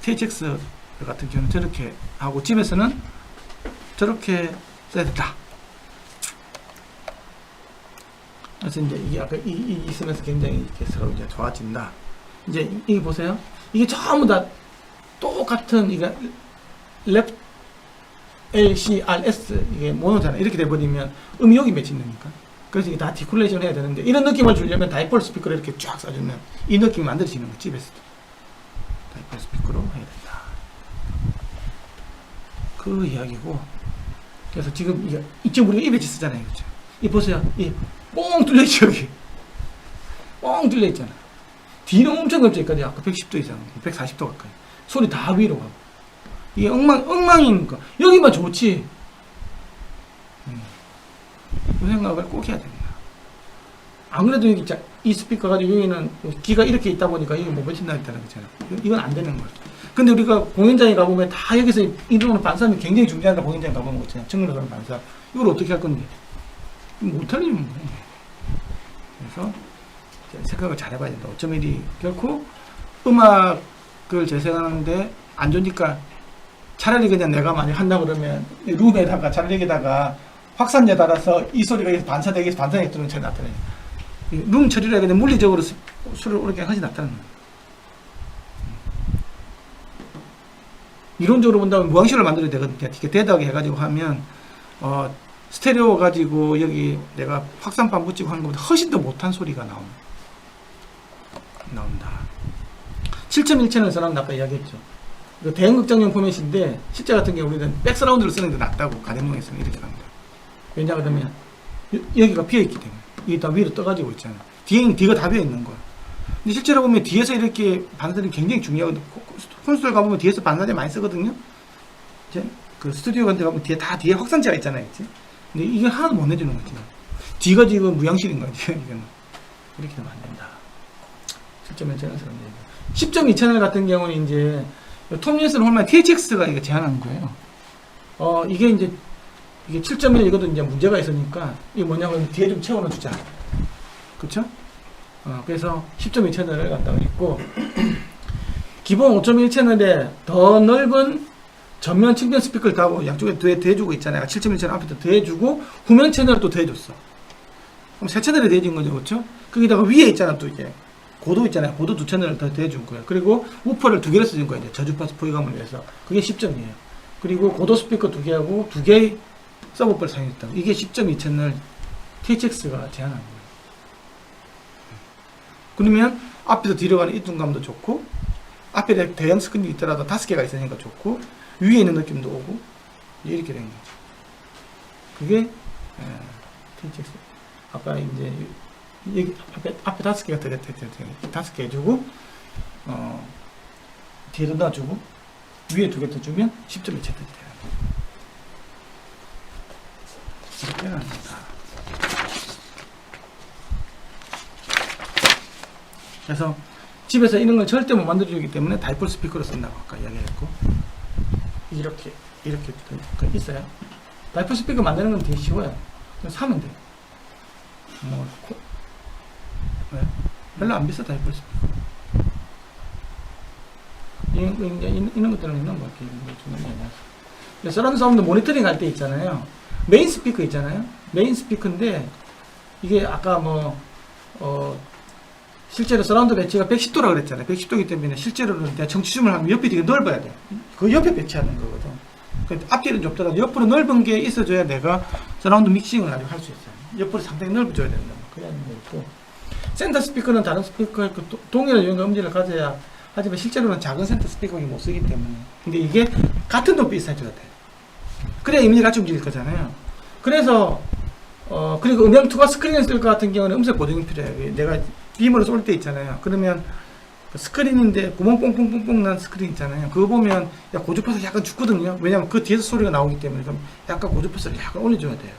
THX 같은 경우는 저렇게 하고 집에서는 저렇게 써야 된다. 그래서 이제 이게 아까 이 있으면서 굉장히 이렇게 서로 이제 좋아진다. 이제 이게 보세요. 이게 전부 다 똑같은 이게 랩 LCRS 이게 모노잖아. 이렇게 돼버리면 음이 여기 맺힌다니까. 그래서 이게 다 디쿨레이션 해야 되는데 이런 느낌을 주려면 다이폴 스피커를 이렇게 쫙 쏴주면 이 느낌이 만들어지는 거 집에서도 다이폴 스피커로 해야 된다. 그 이야기고. 그래서 지금 우리가 이 배치 쓰잖아요, 그렇죠? 이 보세요, 이 뻥 뚫려 있죠 여기. 뻥 뚫려 있잖아. 뒤는 엄청 걸쳐있거든요. 아까 110도 이상, 140도 가까이. 소리 다 위로 가고. 이게 엉망이니까 여기만 좋지. 그 생각을 꼭 해야 됩니다. 안 그래도 여기 이 스피커 가지고 여기는 귀가 이렇게 있다 보니까 이게 못 버틴다 했다는 거잖아. 이건 안 되는 거야. 근데 우리가 공연장에 가보면 다 여기서 이러는 반사음이 굉장히 중요하다. 공연장에 가보면 그렇잖아. 청년을 가는 반사. 이걸 어떻게 할 건데? 못할 일은 뭐. 그래서 생각을 잘 해봐야 된다. 5.1이 결코 음악을 재생하는데 안 좋으니까 차라리 그냥 내가 만약 한다 그러면 룸에다가 차라리 여기다가 확산재 달아서 이 소리가 반사되게 해서 반사되게 들어오는 차이 나타나요. 룸 처리를 해야 물리적으로 소리를 오르게 하지 나타나는 거예요. 이론적으로 본다면 무항실을 만들어야 되거든요. 이렇게 대다하게 해가지고 하면 스테레오 가지고 여기 내가 확산판 붙이고 하는 것보다 훨씬 더 못한 소리가 나온다. 7.1채널에서는 아까 이야기했죠. 대형극장용 포맷인데 실제 같은 경우 우리는 백스라운드를 쓰는 게 낫다고 가정용에서는 이렇게 합니다. 왜냐하면 여기가 비어있기 때문에 이게 다 위로 떠가지고 있잖아요. 뒤가 다 비어있는 거야. 근데 실제로 보면 뒤에서 이렇게 반사들이 굉장히 중요하거든요. 콘솔 가보면 뒤에서 반사들 많이 쓰거든요. 이제 그 스튜디오 같은 데 가보면 뒤에 확산체가 있잖아요. 그치? 근데 이게 하나도 못 내주는 거지. 뒤가 지금 무양실인 거지. 이거는. 이렇게 되면 안 된다. 7.1채널 10.2채널 같은 경우는 이제 톰린슨 홀만 THX가 이거 제한하는 거예요. 이게 이제 이게 7.1 이것도 이제 문제가 있으니까 이게 뭐냐면 뒤에 좀 채워넣어 주자. 그쵸? 그래서 10.2 채널을 갖다가 있고 기본 5.1 채널에 더 넓은 전면 측면 스피커를 다 양쪽에 대주고 있잖아요. 7.1 채널 앞에 또 대주고 후면 채널을 또 대줬어. 그럼 세 채널이 대준 거죠, 그렇죠? 거기다가 위에 있잖아, 또 이게 고도 있잖아요. 고도 두 채널을 더 대준 거예요. 그리고 우퍼를 두 개를 써준 거예요. 저주파 포위감을 위해서. 그게 10점이에요. 그리고 고도 스피커 두 개하고 두 개의 서브퍼를 사용했다. 이게 10.2 채널 THX가 제한한 거예요. 그러면 앞에서 뒤로 가는 이동감도 좋고 앞에 대형 스크린이 있더라도 5개가 있으니까 좋고 위에 있는 느낌도 오고 이렇게 된 거죠. 그게 THX. 아까 이제 여기 앞에 5개가 들어갔다. 5개 해주고 뒤에도 놔주고 위에 2개 더 주면 10.1 채택이 되는 거예요. 이렇게 합니다. 그래서 집에서 이런 걸 절대 못 만들어주기 때문에 다이폴 스피커로 쓴다고 아까 이야기했고, 이렇게 있어요. 다이폴 스피커 만드는 건 되게 쉬워요. 그냥 사면 돼요. 왜? 별로 안 비싸. 다이폴 스피커. 이런 것들은 있는 것 같아요. 서라운드 사운드 모니터링 할 때 있잖아요. 메인 스피커 있잖아요. 메인 스피커인데 이게 아까 실제로 서라운드 배치가 110도라고 그랬잖아요. 110도이기 때문에 실제로는 정치줌을 하면 옆이 되게 넓어야 돼. 그 옆에 배치하는 거거든. 앞뒤는 좁더라도 옆으로 넓은 게 있어줘야 내가 서라운드 믹싱을 아주 할 수 있어요. 옆으로 상당히 넓어줘야 된다. 그래야 하는 거 있고, 센터 스피커는 다른 스피커 동일한 유형과 음질을 가져야 하지만 실제로는 작은 센터 스피커를 못 쓰기 때문에. 근데 이게 같은 높이 있어줘야 돼. 그래야 이미지 같이 움직일 거잖아요. 그래서 그리고 음향 투과 스크린을 쓸 것 같은 경우는 음색 보정이 필요해요. 내가 빔으로 쏠 때 있잖아요. 그러면 그 스크린인데 구멍 뽕뽕뽕뽕 난 스크린 있잖아요. 그거 보면 고주파가 약간 죽거든요. 왜냐면 그 뒤에서 소리가 나오기 때문에 그럼 약간 고주파를 약간 올려줘야 돼요.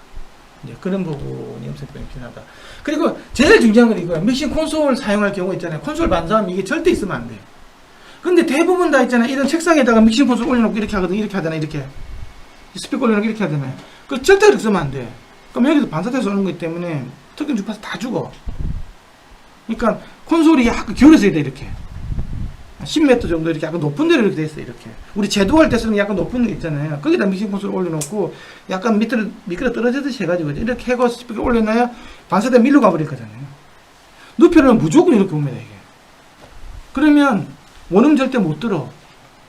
이제 그런 부분이 음색 보정이 필요하다. 그리고 제일 중요한 건 이거예요. 믹싱 콘솔 사용할 경우 있잖아요. 콘솔 반사하면 이게 절대 있으면 안 돼요. 근데 대부분 다 있잖아요. 이런 책상에다가 믹싱 콘솔 올려놓고 이렇게 하거든요. 이렇게 하잖아요. 이렇게 스피커 올려놓고 이렇게 하잖아요. 그 절대 그렇게 쓰면 안 돼. 그럼 여기서 반사돼서 오는 거기 때문에 특정 주파수 다 죽어. 그러니까 콘솔이 약간 기울어서 돼. 이렇게 10m 정도 이렇게 약간 높은 데로 이렇게 돼 있어. 이렇게 우리 제도할 때 쓰는 약간 높은 게 있잖아요. 거기다 믹싱 콘솔 올려놓고 약간 밑으로 미끄러 떨어지듯이 해가지고 이렇게 해고 스피커 올려놔야 반사돼 밀로 가버릴 거잖아요. 눕혀놓으면 무조건 이렇게 옵니다. 이게. 그러면 원음 절대 못 들어.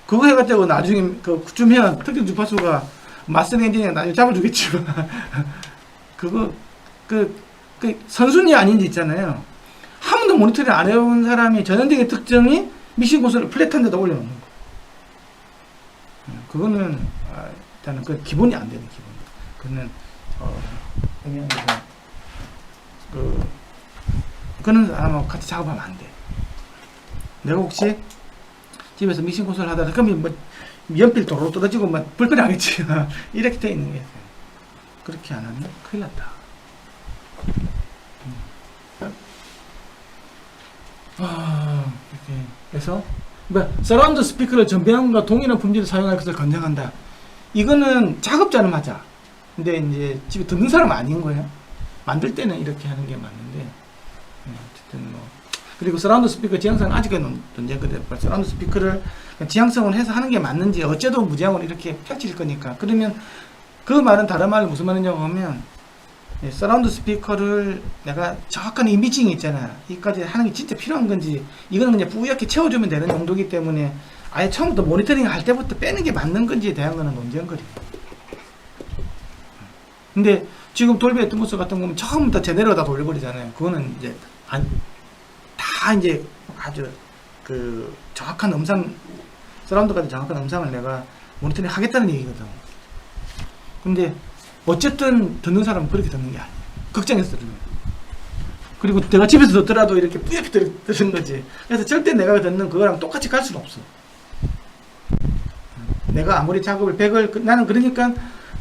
그거 해가지고 나중에 주면 특정 주파수가 마스터 엔지니어가 나중에 잡아주겠지만 그거 선순위 아닌지 있잖아요. 한 번도 모니터링 안 해본 사람이 전형적인 특징이 믹싱 콘솔을 플랫한 데다 올려놓는 거. 그거는 일단은 그 기본이 안 되는 기본. 그거는 그거는 아마 같이 작업하면 안 돼. 내가 혹시 집에서 믹싱 콘솔 하다가 그러면 뭐 연필 도로 떨어지고 막 불편하겠지. 이렇게 돼 있는 게 있어요. 그렇게 안 하면 큰일 났다. 이렇게 그래서 서라운드 스피커를 전배형과 동일한 품질을 사용할 것을 권장한다. 이거는 작업자는 맞아. 근데 이제 집에 듣는 사람은 아닌 거예요. 만들 때는 이렇게 하는 게 맞는데 어쨌든 그리고 서라운드 스피커 지향성은 아직은 논쟁거든요. 서라운드 스피커를 지향성을 해서 하는 게 맞는지 어째도 무지향으로 이렇게 펼칠 거니까. 그러면 그 말은 다른 말로 무슨 말이냐고 하면 서라운드 스피커를 내가 정확한 이미징이 있잖아. 이까지 하는 게 진짜 필요한 건지 이거는 그냥 뿌옇게 채워주면 되는 정도이기 때문에 아예 처음부터 모니터링 할 때부터 빼는 게 맞는 건지에 대한 거는 논쟁거리예요. 근데 지금 돌비 애트모스 같은 거는 처음부터 제대로 다 돌려버리잖아요. 그거는 이제 다 이제 아주 정확한 음상, 서라운드까지 정확한 음상을 내가 모니터링 하겠다는 얘기거든. 근데 어쨌든 듣는 사람은 그렇게 듣는 게 아니에요. 극장에서 들으면. 그리고 내가 집에서 듣더라도 이렇게 뿌옇게 듣는 거지. 그래서 절대 내가 듣는 그거랑 똑같이 갈 수는 없어. 내가 아무리 작업을 100을 나는 그러니까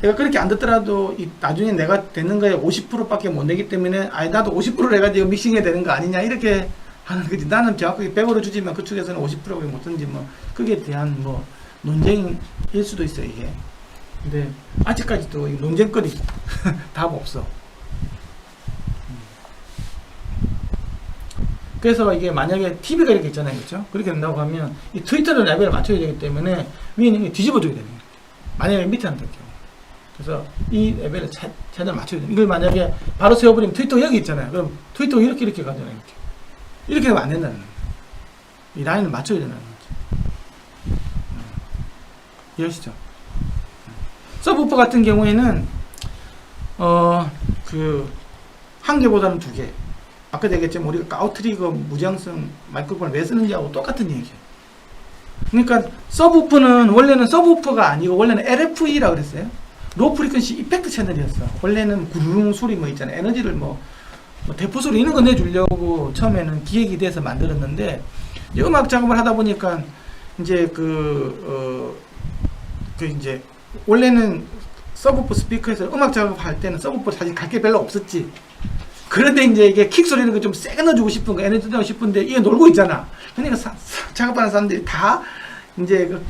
내가 그렇게 안 듣더라도 나중에 내가 되는 거에 50%밖에 못 내기 때문에 나도 50%를 해가지고 믹싱해야 되는 거 아니냐 이렇게 하는 거지. 나는 정확하게 100으로 주지만 그쪽에서는 50%밖에 못 듣는지 그게 대한 논쟁일 수도 있어요. 이게. 근데 아직까지도 이 논쟁거리 답 없어. 그래서 이게 만약에 TV가 이렇게 있잖아요. 그렇죠? 그렇게 된다고 하면 이 트위터는 레벨을 맞춰야 되기 때문에 위에 있는 게 뒤집어줘야 되는 거예요. 만약에 밑에 한다는 경우. 그래서 이 레벨을 최대한 맞춰야 돼요. 이걸 만약에 바로 세워버리면 트위터 여기 있잖아요. 그럼 트위터 이렇게 가잖아요. 이렇게 하면 안 된다는 거예요. 이 라인을 맞춰야 된다는 거죠. 이해하시죠? 서브우퍼 같은 경우에는 한 개보다는 두 개. 아까 얘기했지만 우리가 아웃트리거 무지향성 마이크로폰을 왜 쓰는지하고 똑같은 얘기예요. 그러니까 서브우프는 원래는 서브우프가 아니고 원래는 LFE라고 그랬어요. 로 프리퀀시 이펙트 채널이었어. 원래는 구르릉 소리 뭐 있잖아요. 에너지를 뭐 대포 소리 이런 거 내주려고 처음에는 기획이 돼서 만들었는데 이제 음악 작업을 하다 보니까 이제 이제 원래는 서브우프 스피커에서 음악 작업할 때는 서브우프 사실 갈 게 별로 없었지. 그런데 이제 이게 킥 소리는 좀 세게 넣어주고 싶은 거, 에너지 넣고 싶은데 이게 놀고 있잖아. 그러니까 작업하는 사람들이 다 이제 그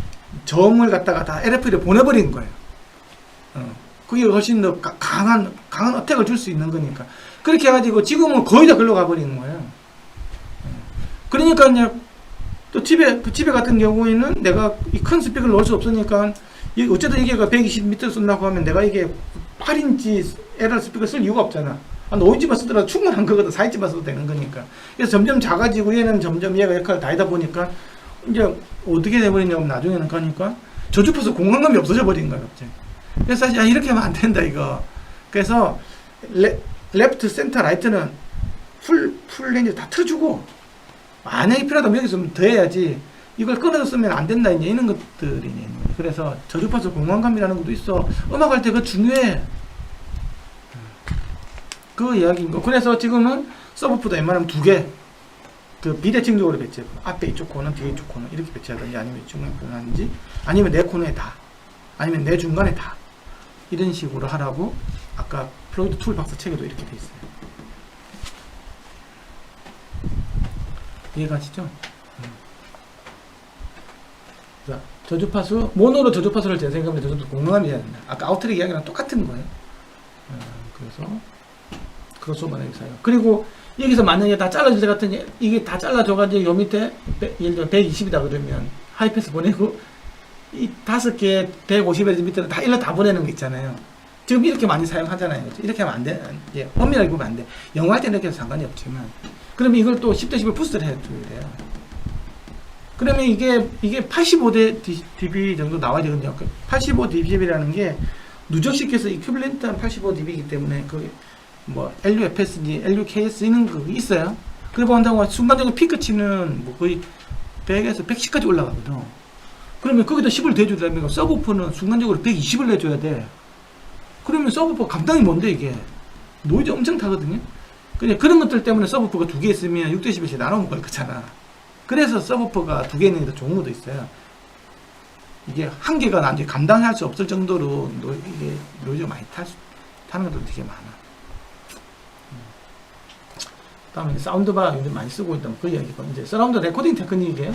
저음을 갖다가 다 LFE를 보내버린 거예요. 그게 훨씬 더 강한 어택을 줄 수 있는 거니까. 그렇게 해가지고 지금은 거의 다 글로 가버리는 거예요. 그러니까 이제 또 집에 같은 경우에는 내가 이 큰 스피커를 넣을 수 없으니까 어쨌든 이게 120m 쓴다고 하면 내가 이게 8인치 LR 스피커 쓸 이유가 없잖아. 한 5인치만 쓰더라도 충분한 거거든. 4인치만 써도 되는 거니까. 그래서 점점 작아지고 얘는 점점 얘가 역할을 다 하다 보니까 이제 어떻게 돼버리냐면 나중에는 가니까 저주파수 공간감이 없어져 버린 거야 갑자기. 그래서 사실 이렇게 하면 안 된다 이거. 그래서 레프트, 센터, 라이트는 풀 렌즈 다 틀어주고 만약에 필요하다면 여기서 좀 더 해야지 이걸 끊어서 쓰면 안 된다 이제 이런 것들이 있는 거예요. 그래서 저주파수 공간감이라는 것도 있어. 음악할 때 그거 중요해. 그 이야기인 거. 그래서 지금은 서브우프도 웬만하면 2개 그 비대칭적으로 배치해. 앞에 이쪽 코너, 뒤에 이쪽 코너 이렇게 배치하든지 아니면 중간에 하든지 아니면 내 코너에 다 아니면 내 중간에 다 이런 식으로 하라고 아까 플로이드 툴박스 책에도 이렇게 돼 있어요. 이해가시죠? 자, 저주파수 모노로 저주파수를 재생하면 저주파수 공명함이 돼야 된다. 아까 아웃트랙 이야기랑 똑같은 거예요. 그래서 크로스오버는 여기서요. 그리고 여기서 만약에 다 잘라줄 때 같은 이게 다 잘라줘가지고 요 밑에 예를 들어 120이다 그러면 하이패스 보내고 이 5개 150에서 밑에는 다 일러 다 보내는 거 있잖아요. 지금 이렇게 많이 사용하잖아요. 이렇게 하면 안 돼. 예, 엄밀하게 보면 안 돼. 영어할 때는 이렇게 해서 상관이 없지만 그러면 이걸 또 10대 10을 부스를 해줘야 돼요. 그러면 이게 85대 dB 정도 나와야 되거든요. 85 dB라는 게 누적시켜서 이큐블렌트한 85 dB이기 때문에 그 뭐 LUFS인지 LUKS 이런 거 있어요. 그리고 한다고 순간적으로 피크치는 뭐 거의 100에서 110까지 올라가거든. 그러면 거기다 10을 대주려면 서브우프는 순간적으로 120을 내줘야 돼. 그러면 서브우프 감당이 뭔데 이게 노이즈 엄청 타거든요. 그냥 그런 것들 때문에 서브우프가 2개 있으면 6dB씩 나눠 먹을 거잖아. 그래서 서브우프가 2개 있는 게 더 좋은 것도 있어요. 이게 한 개가 나중에 감당할 수 없을 정도로 이게 노이즈가 많이 타는 것도 되게 많아. 다음에 사운드바 요즘 많이 쓰고 있다면 그 이야기가 이제 서라운드 레코딩 테크닉이에요.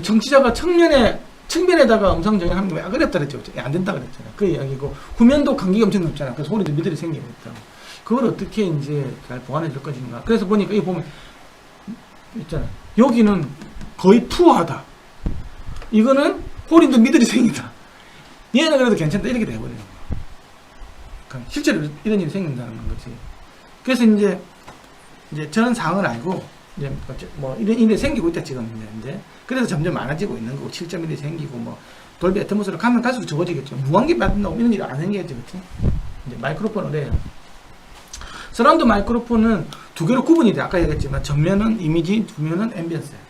정치자가 측면에다가 음성 정의하는 거 왜 어렵다 그랬죠? 안 된다 그랬잖아요. 그 이야기고 후면도 간격이 엄청 높잖아. 그래서 소리도 미들이 생기고 있다. 그걸 어떻게 이제 잘 보완해 줄 것인가. 그래서 보니까 이거 보면 있잖아. 여기는 거의 푸어하다. 이거는 홀인도 미들이 생긴다. 얘는 그래도 괜찮다. 이렇게 돼버리는 거야. 그러니까 실제로 이런 일이 생긴다는 거지. 그래서 이제 저런 상황을 알고 이제 뭐 이런 일이 생기고 있다 지금 이제. 그래서 점점 많아지고 있는 거고 7.1이 생기고 뭐 돌비 애트모스로 가면 갈수록 적어지겠죠. 무한기 받는다고 이런 일이 안 생기겠죠, 그렇지? 이제 마이크로폰은 그래요. 서라운드 마이크로폰은 2개로 구분이 돼. 아까 얘기했지만 전면은 이미지, 후면은 앰비언스예요.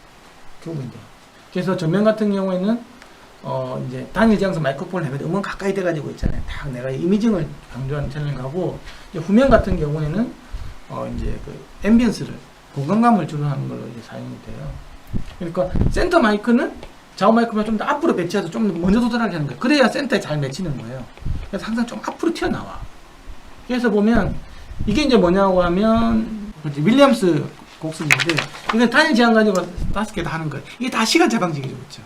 구분이 돼요. 그래서 전면 같은 경우에는 이제 단일 지향성 마이크로폰을 해가지고 음원 가까이 돼가지고 있잖아요. 딱 내가 이미징을 강조하는 채널을 가고 후면 같은 경우에는 이제 그 앰비언스를 공간감을 주로 하는 걸로 이제 사용이 돼요. 그러니까 센터 마이크는 좌우 마이크만 좀 더 앞으로 배치해서 좀 먼저 도달하게 하는 거예요. 그래야 센터에 잘 맺히는 거예요. 그래서 항상 좀 앞으로 튀어나와. 그래서 보면 이게 이제 뭐냐고 하면 윌리엄스 곡선인데 이건 단일 지향 가지고 5개 다 하는 거예요. 이게 다 시간 제방식이죠, 그렇죠?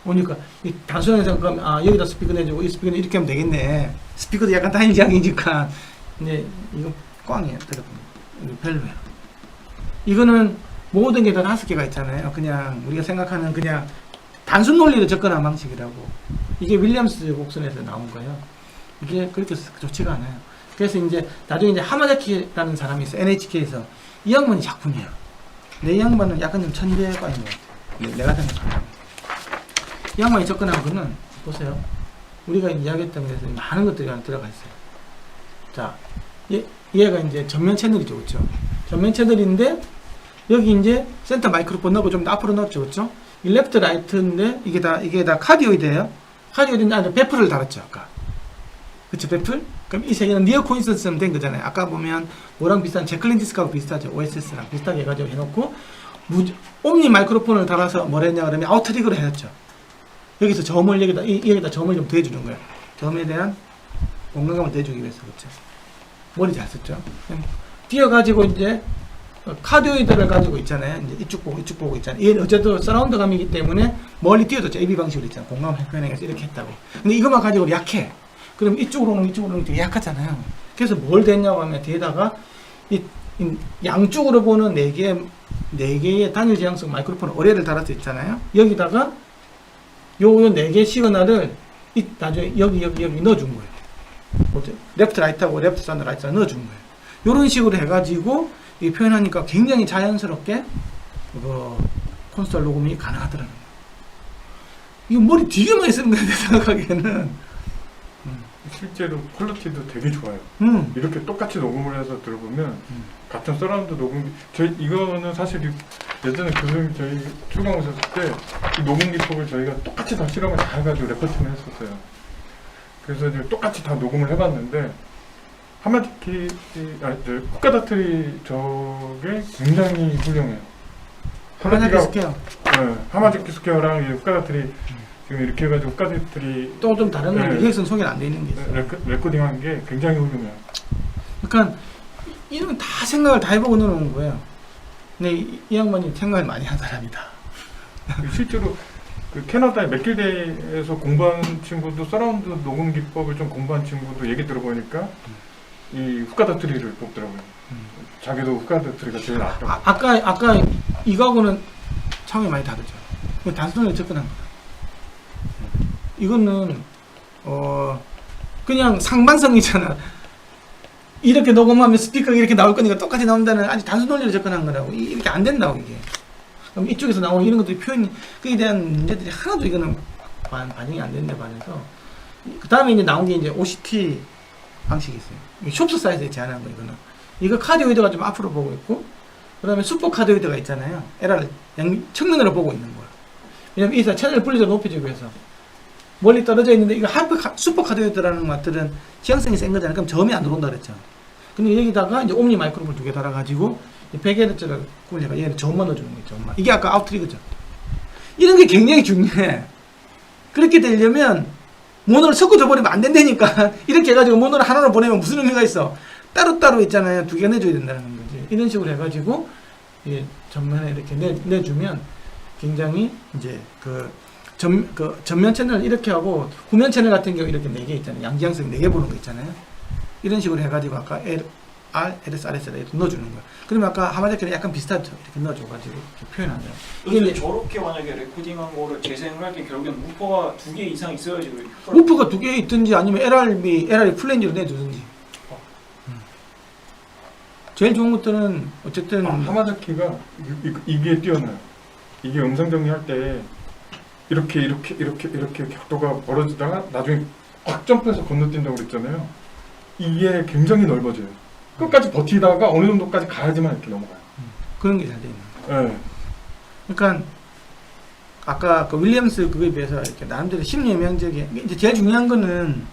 오니까 이 단순하게 생각하면 여기다 스피커 내주고 이 스피커는 이렇게 하면 되겠네. 스피커도 약간 단일 지향이니까 근데 이거 꽝이에요. 별로예요. 이거는 모든 게 다 5개가 있잖아요. 그냥 우리가 생각하는 그냥 단순 논리로 접근한 방식이라고. 이게 윌리엄스 곡선에서 나온 거예요. 이게 그렇게 좋지가 않아요. 그래서 이제 나중에 이제 하마자키라는 사람이 있어. NHK에서 이 양반이 작품이야. 내 이 양반은 약간 좀 천재과인 것 같아. 내가 생각하는. 이 양반이 접근한 거는 보세요. 우리가 이야기했던 데서 많은 것들이 들어가 있어요. 자, 얘가 이제 전면 채널이죠, 그렇죠? 전면 채널인데 여기 이제 센터 마이크로폰 넣고 좀 더 앞으로 넣었죠, 그렇죠? 이 레프트 라이트인데 이게 다 카디오이드예요. 카디오이드는 아주 베프를 달았죠, 아까. 그쵸, 베프? 그럼 이 세 개는 니어 코인스턴스처럼 된 거잖아요. 아까 보면 뭐랑 비슷한 제클린 디스크하고 비슷하죠. OSS랑 비슷하게 해가지고 해놓고 옴니 마이크로폰을 달아서 뭘 했냐 그러면 아웃트릭으로 해놨죠. 여기서 점을 여기다 점을 좀 더해주는 거예요. 점에 대한 공간감을 더해주기 위해서, 그렇죠. 머리 잘 썼죠. 띄어가지고 이제 카디오이드를 가지고 있잖아요. 이제 이쪽 보고 있잖아요. 얘는 어쨌든 서라운드감이기 때문에 멀리 띄어졌죠. AB 방식으로 있잖아요. 공감을 표현해서 이렇게 했다고. 근데 이것만 가지고 약해. 그럼 이쪽으로 오는 되게 약하잖아요. 그래서 뭘 됐냐고 하면 뒤에다가 이 양쪽으로 보는 네 개의 단일 지향성 마이크로폰 어뢰를 달아서 있잖아요. 여기다가 요 네 개 시그널을 나중에 여기 넣어준 거예요. 레프트 라이트하고 레프트 사운드 라이트를 넣어준 거예요. 요런 식으로 해가지고 이 표현하니까 굉장히 자연스럽게 콘솔 녹음이 가능하더라고요. 이거 머리 되게 많이 쓰는 거예요, 내 생각하기에는. 실제로 퀄리티도 되게 좋아요. 이렇게 똑같이 녹음을 해서 들어보면 같은 서라운드 녹음기 이거는 사실 예전에 교수님 저희 출강 오셨을 때 이 녹음기 폭을 저희가 똑같이 다 실험을 다 해가지고 레퍼팅을 했었어요. 그래서 이제 똑같이 다 녹음을 해봤는데 하마디키 후카다트리 저게 굉장히 훌륭해요. 하마디키 스퀘어. 네, 하마디키 스퀘어랑 이 후카다트리 지금 이렇게 해가지고 후카다트리 또 좀 다른 건데 리액션 소개는 안 돼 있는 게 있어요. 레코딩한 게 굉장히 훌륭해요. 그러니까 이런 다 생각을 다 해보고 넣어놓은 거예요. 근데 이 양반이 생각을 많이 한 사람이다. 실제로 그 캐나다의 맥길대에서 공부한 친구도 서라운드 녹음 기법을 좀 공부한 친구도 얘기 들어보니까 이 후카다트리를 뽑더라고요. 자기도 후카다트리가 제일 낫다고. 아까 이거하고는 차원이 많이 다르죠. 단순하게 접근한 거다. 이거는 그냥 상반성이잖아. 이렇게 녹음하면 스피커가 이렇게 나올 거니까 똑같이 나온다는 아주 단순 논리로 접근한 거라고. 이렇게 안 된다고 이게. 그럼 이쪽에서 나오는 이런 것들이 표현이 그에 대한 문제들이 하나도 이거는 반영이 안 된다 반해서 그 다음에 이제 나온 게 이제 OCT 방식이 있어요. 숍스 사이즈에 제한한 거 이거는. 이거 카디오이드가 좀 앞으로 보고 있고 그 다음에 슈퍼 카디오이드가 있잖아요. LR 측면으로 보고 있는 거야. 왜냐면 이 채널 분리도 높여주기 위해서. 멀리 떨어져 있는데 이거 슈퍼 카디오이드라는 것들은 지향성이 센 거잖아요. 그럼 점이 안 들어온다 그랬죠. 근데 여기다가 이제 옴니 마이크로폰 2개 달아가지고 100Hz를 굴려가 얘는 점만 넣어주는 거죠. 점만. 이게 아까 아웃트리거죠. 이런 게 굉장히 중요해. 그렇게 되려면 모노를 섞어줘 버리면 안 된다니까. 이렇게 해가지고 모노를 하나로 보내면 무슨 의미가 있어? 따로따로 있잖아요. 2개 내줘야 된다는 거지. 이런 식으로 해가지고 전면에 이렇게 내주면 굉장히 이제 전면 채널 이렇게 하고 후면 채널 같은 경우 이렇게 4개 있잖아요. 양지향성 4개 보는 거 있잖아요. 이런 식으로 해가지고 아까 LS, RS에다 이렇게 넣어주는 거야. 그러면 아까 하마디키는 약간 비슷하죠. 이렇게 넣어줘가지고 이렇게 표현한다. 근데 저렇게 만약에 레코딩한 거를 재생을 할 때 결국엔 우퍼가 2개 이상 있어야지. 우프가 2개 있든지 아니면 LR이 플랜지로 내주든지. 제일 좋은 것들은 어쨌든 하마디키가 이게 뛰어나요. 이게 음성 정리할 때 이렇게 격도가 벌어지다가 나중에 꽉 점프해서 건너뛴다고 그랬잖아요. 이게 굉장히 넓어져요. 끝까지 버티다가 어느 정도까지 가야지만 이렇게 넘어가요. 그런 게 잘 돼 있는. 네. 그러니까 아까 그 윌리엄스 그거에 비해서 이렇게 나름대로 심리 명적인 이제 제일 중요한 거는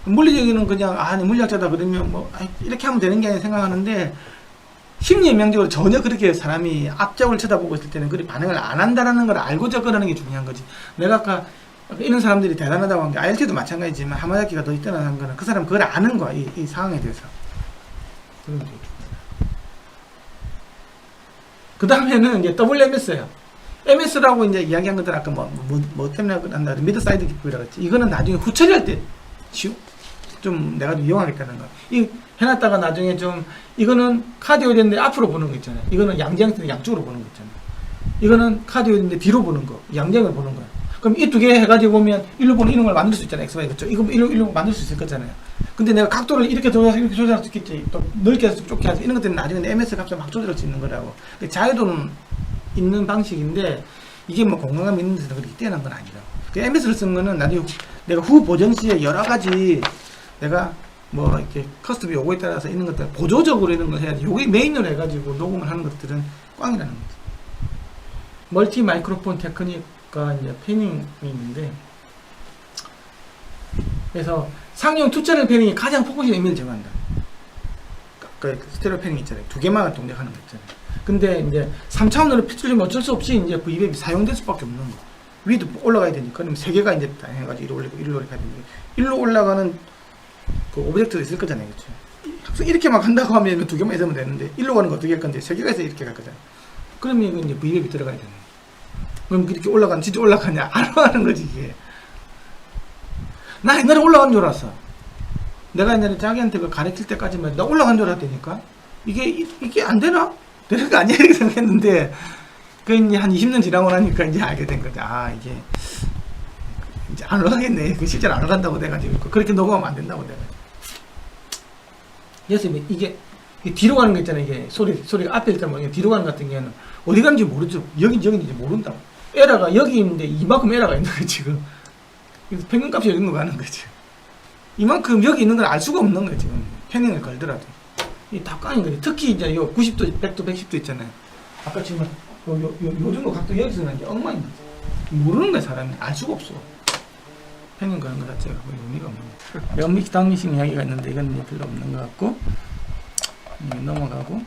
물리적인 그냥 물리학자다 그러면 뭐 이렇게 하면 되는 게 아니라 생각하는데 심리 명적으로 전혀 그렇게 사람이 앞쪽을 쳐다보고 있을 때는 그리 반응을 안 한다라는 걸 알고 접근하는 게 중요한 거지. 내가 아까 이런 사람들이 대단하다고 한 게 ILT도 마찬가지지만 하마디키가 더 뛰어난 거는 그 사람 그걸 아는 거야. 이 상황에 대해서. 그런 게 그 다음에는 이제 WMS예요. MS라고 이제 이야기한 것들 아까 뭐 때문에 한다. 미드 사이드 기법이라고 했지. 이거는 나중에 후처리할 때 좀 내가 좀 이용하겠다는 거. 이 해놨다가 나중에 좀 이거는 카디오인데 앞으로 보는 거 있잖아요. 이거는 양지향인데 양쪽으로 보는 거 있잖아요. 이거는 카디오인데 뒤로 보는 거, 양장을 보는 거야. 그럼 이 2개 해가지고 보면 일로 보는 이런 걸 만들 수 있잖아요. XY 그렇죠? 이거 일로 만들 수 있을 거잖아요. 근데 내가 각도를 이렇게 조절해서 이렇게 조절할 수 있겠지. 또 넓게 해서 좁게 해서 이런 것들은 나중에 MS 값을 막 조절할 수 있는 거라고. 자유도는 있는 방식인데 이게 뭐 공간감 있는 데서 그렇게 뛰어난 건 아니라고. 그 MS를 쓴 거는 나중에 내가 후 보정 시에 여러 가지 내가 뭐 이렇게 커스텀 요구에 따라서 있는 것들 보조적으로 이런 걸 해야지. 요게 메인으로 해가지고 녹음을 하는 것들은 꽝이라는 거지. 멀티 마이크로폰 테크닉과 이제 패닝이 있는데, 그래서 상용 2채널 패닝이 가장 포커싱 의미를 정한다. 그 스테레오 패닝 있잖아요. 두 개만 동작하는 거 있잖아요. 근데 이제 3차원으로 필수려면 어쩔 수 없이 이제 V맵이 사용될 수밖에 없는 거. 위도 올라가야 되니까, 그럼 세 개가 이제 다 해가지고 일로 올리고 일로 올리고 하는데, 일로 올라가는 그 오브젝트도 있을 거잖아요, 그렇죠? 항상 이렇게 막 한다고 하면 두 개만 있으면 되는데, 일로 가는 거 어떻게 할 건데, 세 개가 있어 이렇게 갈 거잖아요. 그러면 이건 이제 V맵이 들어가야 되는 거예요. 그럼 이렇게 올라가는, 진짜 올라가냐? 안 올라가는 거지, 이게. 나 옛날에 올라간 줄 알았어. 내가 옛날에 자기한테 그 가르칠 때까지만 나 올라간 줄 알았다니까? 이게 안 되나? 되는 거 아니야? 이렇게 생각했는데, 그 이제 한 20년 지나고 나니까 이제 알게 된 거지. 아, 이게 이제 안 올라가겠네. 그 실제로 안 올라간다고 돼가지고. 그렇게 녹음하면 안 된다고 돼가지고. 그래서 이게 뒤로 가는 거 있잖아요. 이게 소리가 앞에 있다면 이게 뒤로 가는 것 같은 경우는 어디 가는지 모르죠. 여기인지 모른다고. 에러가 여기 있는데 이만큼 에러가 있는 거예요, 지금. 그래서 평균값이 여기로 가는 거죠. 이만큼 여기 있는 걸 알 수가 없는 거예요, 지금. 패닝을 걸더라도. 이게 다 까는 거지. 특히 이제 요 90도, 100도, 110도 있잖아요. 아까 지금 요 정도 각도 여기서는 이제 엉망인 거지. 모르는 거야, 사람이. 알 수가 없어. 패닝 거는 거 자체가 거의 의미가 없는 거야. 연믹스 당미싱 이야기가 있는데 이건 별로 없는 것 같고, 넘어가고.